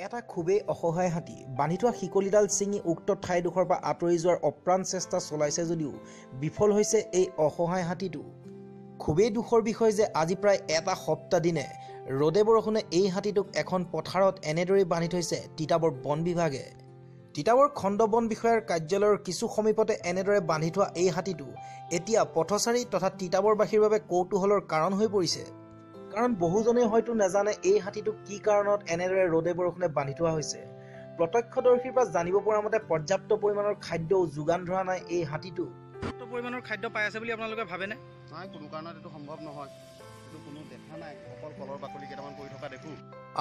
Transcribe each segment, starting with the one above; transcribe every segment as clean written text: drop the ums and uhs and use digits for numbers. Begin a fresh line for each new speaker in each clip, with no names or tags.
এটা খুবেই অসহায় হাতী বান্ধি থোৱা শিকলিডাল ছিঙি উক্ত ঠাইডোখৰ পৰা আঁতৰি যোৱাৰ অপ্ৰাণ চেষ্টা চলাইছে যদিও বিফল হৈছে এই অসহায় হাতীটো। খুবেই দুখৰ বিষয় যে আজি প্ৰায় এটা সপ্তাহ দিনে ৰ'দে বৰষুণে এই হাতীটোক এখন পথাৰত এনেদৰেই বান্ধি থৈছে তিতাবৰ বন বিভাগে। তিতাবৰ খণ্ড বন বিষয়াৰ কাৰ্যালয়ৰ কিছু সমীপতে এনেদৰে বান্ধি থোৱা এই হাতীটো এতিয়া পথচাৰী তথা তিতাবৰবাসীৰ বাবে কৌতূহলৰ কাৰণ হৈ পৰিছে। কাৰণ বহুজনে হয়তো নাজানে এই হাতীটো কি কাৰণত এনেদৰে ৰ'দে বৰষুণে বান্ধি থোৱা হৈছে। প্ৰত্যক্ষদৰ্শীৰ পৰা জানিব পৰা মতে পৰ্যাপ্ত পৰিমাণৰ খাদ্যও যোগান ধৰা নাই এই হাতীটো।
পৰ্যাপ্ত পৰিমাণৰ খাদ্য পাই আছে বুলি আপোনালোকে ভাবেনে?
নাই, কোনো কাৰণত এইটো সম্ভৱ নহয়। এইটো কোনো দেখা নাই, অকল কলৰ বাকলি কেইটামান পৰি থকা দেখোঁ।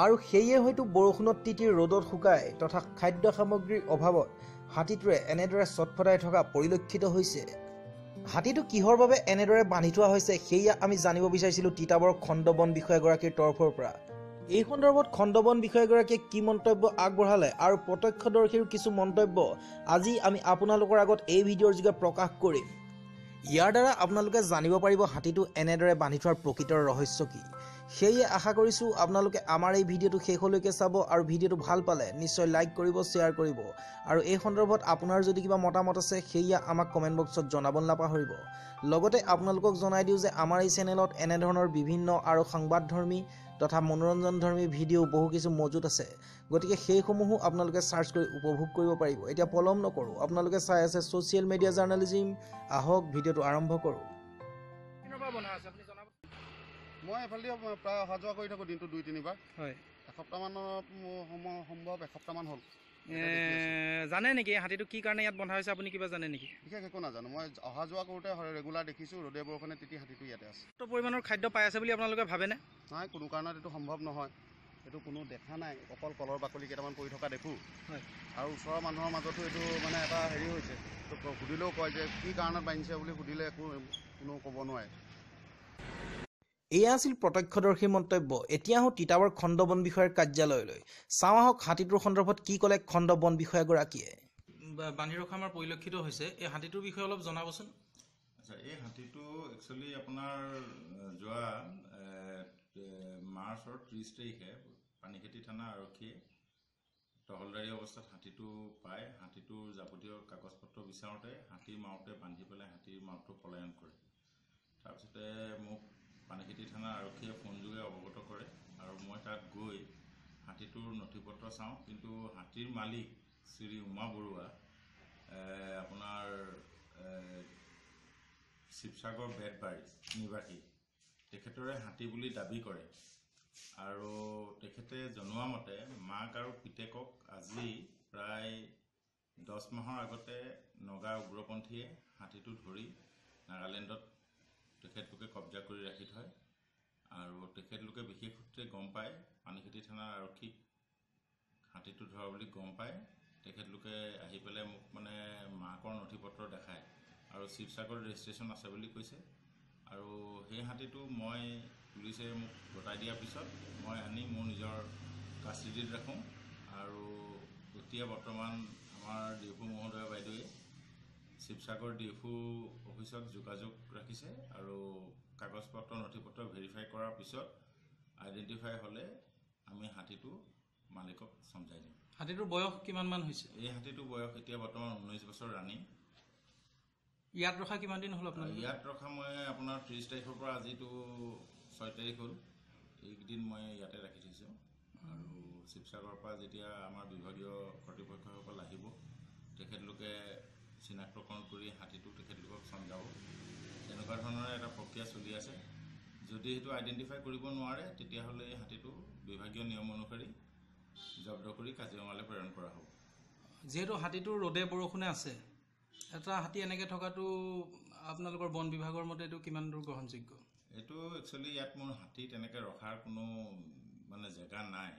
আৰু সেয়ে হয়তো বৰষুণত তিতি ৰ'দত শুকাই তথা খাদ্য সামগ্ৰীৰ অভাৱত হাতীটোৱে এনেদৰে চটফটাই থকা পৰিলক্ষিত হৈছে। হাতীটো কিহৰ বাবে এনেদৰে বান্ধি থোৱা হৈছে সেয়া আমি জানিব বিচাৰিছিলোঁ তিতাবৰ খণ্ড বন বিষয়াগৰাকীৰ তৰফৰ পৰা। এই সন্দৰ্ভত খণ্ড বন বিষয়াগৰাকীয়ে কি মন্তব্য আগবঢ়ালে আৰু প্ৰত্যক্ষদৰ্শীৰ কিছু মন্তব্য আজি আমি আপোনালোকৰ আগত এই ভিডিঅ'ৰ যোগে প্ৰকাশ কৰিম। ইয়াৰ দ্বাৰা আপোনালোকে জানিব পাৰিব হাতীটো এনেদৰে বান্ধি থোৱাৰ প্ৰকৃত ৰহস্য কি। সেয়ে আশা কৰিছোঁ আপোনালোকে আমাৰ এই ভিডিঅ'টো শেষলৈকে চাব আৰু ভিডিঅ'টো ভাল পালে নিশ্চয় লাইক কৰিব, শ্বেয়াৰ কৰিব আৰু এই সন্দৰ্ভত আপোনাৰ যদি কিবা মতামত আছে সেয়া আমাক কমেণ্ট বক্সত জনাব নাপাহৰিব। লগতে আপোনালোকক জনাই দিওঁ যে আমাৰ এই চেনেলত এনেধৰণৰ বিভিন্ন আৰু সংবাদধৰ্মী তথা মনোৰঞ্জনধৰ্মী ভিডিঅ' বহু কিছু মজুত আছে, গতিকে সেইসমূহো আপোনালোকে চাৰ্চ কৰি উপভোগ কৰিব পাৰিব। এতিয়া পলম নকৰোঁ, আপোনালোকে চাই আছে ছ'চিয়েল মিডিয়া জাৰ্ণালিজিম। আহক ভিডিঅ'টো আৰম্ভ কৰোঁ।
মই এফালেদি প্ৰায় অহা যোৱা কৰি থাকোঁ দিনটো 2-3 বাৰ।
হয়,
এসপ্তাহমানৰ সম্ভৱ এসপ্তাহমান হ'ল।
জানে নেকি হাতীটো কি কাৰণে ইয়াত বন্ধা হৈছে? আপুনি কিবা জানে নেকি?
বিশেষ একো নাজানো, মই অহা যোৱা কৰোঁতে ৰেগুলাৰ দেখিছোঁ ৰ'দে বৰষুণে তিতি হাতীটো ইয়াতে আছে।
পৰ্যাপ্ত পৰিমাণৰ খাদ্য পাই আছে বুলি আপোনালোকে ভাবেনে?
নাই, কোনো কাৰণত এইটো সম্ভৱ নহয়। এইটো কোনো দেখা নাই, অকল কলৰ বাকলি কেইটামান পৰি থকা দেখোঁ।
হয়,
আৰু ওচৰৰ মানুহৰ মাজতো এইটো মানে এটা হেৰি হৈছে, সুধিলেও কয় যে কি কাৰণত বান্ধিছে বুলি সুধিলে কোনো ক'ব নোৱাৰে।
এয়া আছিল প্ৰত্যক্ষদৰ্শীৰ মন্তব্য। এতিয়া আহোঁ তিতাবৰ খণ্ড বন বিষয়াৰ কাৰ্যালয়লৈ। চাওঁ আহক হাতীটোৰ সন্দৰ্ভত কি ক'লে খণ্ড বন বিষয়াগৰাকীয়ে।
বান্ধি ৰখা আমাৰ পৰিলক্ষিত হৈছে, এই হাতীটোৰ বিষয়ে অলপ জনাবচোন।
আচ্ছা, এই হাতীটো একচুৱেলি আপোনাৰ যোৱা মাৰ্চৰ 30 তাৰিখে পানীখেতি থানা আৰক্ষীয়ে টহলদাৰী অৱস্থাত হাতীটো পায়। হাতীটোৰ যাৱতীয় কাগজ পত্ৰ বিচাৰোঁতে হাতীৰ মাউতে বান্ধি পেলাই হাতীৰ মাউতটো পলায়ন কৰে। তাৰপিছতে মোক পানীখেতি থানা আৰক্ষীয়ে ফোনযোগে অৱগত কৰে আৰু মই তাত গৈ হাতীটোৰ নথি পত্ৰ চাওঁ, কিন্তু হাতীৰ মালিক শ্ৰী উমা বৰুৱা আপোনাৰ শিৱসাগৰ বেতবাৰী নিবাসী, তেখেতৰে হাতী বুলি দাবী কৰে। আৰু তেখেতে জনোৱা মতে মাক আৰু পিতেকক আজি প্ৰায় 10 মাহৰ আগতে নগা উগ্ৰপন্থীয়ে হাতীটো ধৰি নাগালেণ্ডত তেখেতলোকে কব্জা কৰি ৰাখি থয়। আৰু তেখেতলোকে বিশেষ সূত্ৰে গম পায়, পানীখেতি থানাৰ আৰক্ষীক হাতীটো ধৰা বুলি গম পায়, তেখেতলোকে আহি পেলাই মোক মানে মাকৰ নথি পত্ৰ দেখায় আৰু শিৱসাগৰ ৰেজিষ্ট্ৰেশ্যন আছে বুলি কৈছে। আৰু সেই হাতীটো মই পুলিচে মোক গতাই দিয়াৰ পিছত মই আনি মোৰ নিজৰ কাষ্টডিত ৰাখোঁ। আৰু এতিয়া বৰ্তমান আমাৰ ডিএফও মহোদয় বাইদেৱে শিৱসাগৰ ডিএফও অফিচত যোগাযোগ ৰাখিছে আৰু কাগজ পত্ৰ নথি পত্ৰ ভেৰিফাই কৰাৰ পিছত আইডেণ্টিফাই হ'লে আমি হাতীটো মালিকক চমজাই দিম।
হাতীটোৰ বয়স কিমানমান হৈছে?
এই হাতীটোৰ বয়স এতিয়া বৰ্তমান 19 বছৰ ৰানিং।
ইয়াত ৰখা কিমান দিন হ'ল আপোনাৰ?
ইয়াত ৰখা মই আপোনাৰ 30 তাৰিখৰ পৰা আজিতো 6 তাৰিখ হ'ল, এইকেইদিন মই ইয়াতে ৰাখি থৈছোঁ। আৰু শিৱসাগৰৰ পৰা যেতিয়া আমাৰ বিভাগীয় কৰ্তৃপক্ষসকল আহিব, তেখেতলোকে চিনাক্তকৰণ কৰি হাতীটো তেখেতলোকক চমজাব। তেনেকুৱা ধৰণৰ এটা প্ৰক্ৰিয়া চলি আছে। যদি সেইটো আইডেণ্টিফাই কৰিব নোৱাৰে তেতিয়াহ'লে এই হাতীটো বিভাগীয় নিয়ম অনুসৰি জব্দ কৰি কাজিৰঙালৈ প্ৰেৰণ কৰা হ'ব।
যিহেতু হাতীটো ৰ'দে বৰষুণে আছে, এটা হাতী এনেকৈ থকাটো আপোনালোকৰ বন বিভাগৰ মতে এইটো কিমান দূৰ গ্ৰহণযোগ্য?
এইটো একচুৱেলি ইয়াত মোৰ হাতী তেনেকৈ ৰখাৰ কোনো মানে জেগা নাই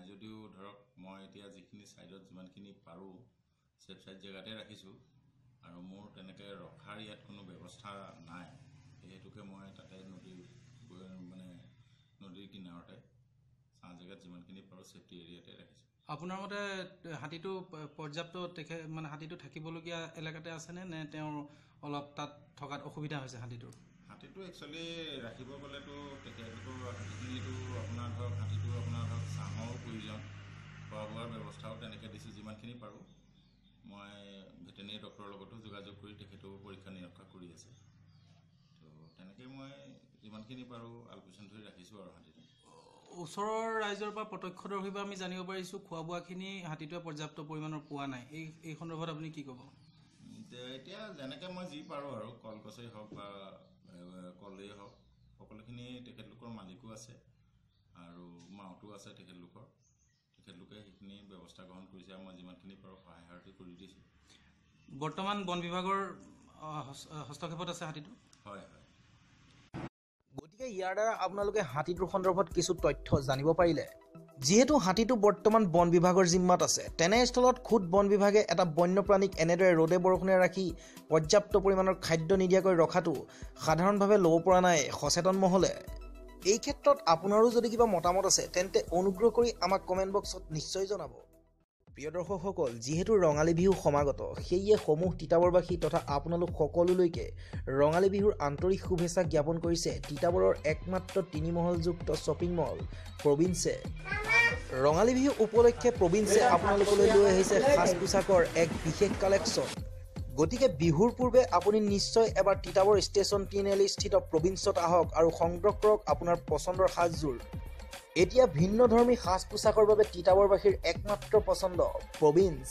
যদিও ধৰক মই এতিয়া যিখিনি ছাইডত যিমানখিনি পাৰোঁ ছেফ ছাইড জেগাতে ৰাখিছোঁ আৰু মোৰ তেনেকৈ ৰখাৰ ইয়াত কোনো ব্যৱস্থা নাই। সেইহেতুকে মই তাতে নদীৰ কিনাৰতে ছাঁ জেগাত যিমানখিনি পাৰোঁ ছেফটি এৰিয়াতে ৰাখিছোঁ।
আপোনাৰ মতে হাতীটো পৰ্যাপ্ত হাতীটো থাকিবলগীয়া এলেকাতে আছেনে, নে তেওঁৰ অলপ তাত থকাত অসুবিধা হৈছে হাতীটোৰ?
হাতীটো একচুৱেলি ৰাখিব গ'লেতো তেখেতলোকৰ হাতীখিনিতো আপোনাৰ ধৰক হাতীটো আপোনাৰ ধৰক ছাঁহৰো প্ৰয়োজন, খোৱা বোৱা যিমানখিনি পাৰোঁ মই ভেটেনেৰি ডক্টৰৰ লগতো যোগাযোগ কৰি তেখেতেও পৰীক্ষা নিৰীক্ষা কৰি আছে। তো তেনেকৈ মই যিমানখিনি পাৰোঁ আলপৈচান ধৰি ৰাখিছোঁ আৰু হাতীটো।
ওচৰৰ ৰাইজৰ পৰা প্ৰত্যক্ষদৰ্শীৰ আমি জানিব পাৰিছোঁ খোৱা বোৱাখিনি হাতীটোৱে পৰ্যাপ্ত পৰিমাণৰ পোৱা নাই। এই সন্দৰ্ভত আপুনি কি ক'ব?
এতিয়া যেনেকৈ মই যি পাৰোঁ আৰু কলগছেই হওক বা কলেই হওক সকলোখিনি তেখেতলোকৰ মালিকো আছে আৰু মাওতো আছে তেখেতলোকে সেইখিনি ব্যৱস্থা গ্ৰহণ কৰিছে আৰু মই যিমানখিনি পাৰোঁ সহায় সাৰথি কৰি দিছোঁ।
বৰ্তমান বন বিভাগৰ হস্তক্ষেপত আছে হাতীটো? হয়।
গতিকে ইয়াৰ দ্বাৰা আপোনালোকে হাতীটোৰ সন্দৰ্ভত কিছু তথ্য জানিব পাৰিলে। যিহেতু হাতীটো বৰ্তমান বন বিভাগৰ জিম্মাত আছে, তেনেস্থলত খুদ বন বিভাগে এটা বন্যপ্ৰাণীক এনেদৰে ৰ'দে বৰষুণে ৰাখি পৰ্যাপ্ত পৰিমাণৰ খাদ্য নিদিয়াকৈ ৰখাটো সাধাৰণভাৱে ল'ব পৰা নাই সচেতন মহলে। এই ক্ষেত্ৰত আপোনাৰো যদি কিবা মতামত আছে তেন্তে অনুগ্ৰহ কৰি আমাক কমেণ্ট বক্সত নিশ্চয় জনাব। প্ৰিয় দৰ্শকসকল, যিহেতু ৰঙালী বিহু সমাগত, সেয়ে সমূহ তিতাবৰবাসী তথা আপোনালোক সকলোলৈকে ৰঙালী বিহুৰ আন্তৰিক শুভেচ্ছা জ্ঞাপন কৰিছে তিতাবৰৰ একমাত্ৰ 3 মহলযুক্ত শ্বপিং মল প্ৰভিন্সে। ৰঙালী বিহু উপলক্ষে প্ৰভিন্সে আপোনালোকলৈ লৈ আহিছে সাজ পোছাকৰ এক বিশেষ কালেকশ্যন। গতিকে বিহুৰ পূৰ্বে আপুনি নিশ্চয় এবাৰ তিতাবৰ ষ্টেচন 3 স্থিত প্ৰভিন্সত আহক আৰু সংগ্ৰহ কৰক আপোনাৰ পচন্দৰ সাজযোৰ। এতিয়া ভিন্ন ধৰ্মী সাজ পোছাকৰ বাবে তিতাবৰবাসীৰ একমাত্ৰ পচন্দ প্ৰভিন্স।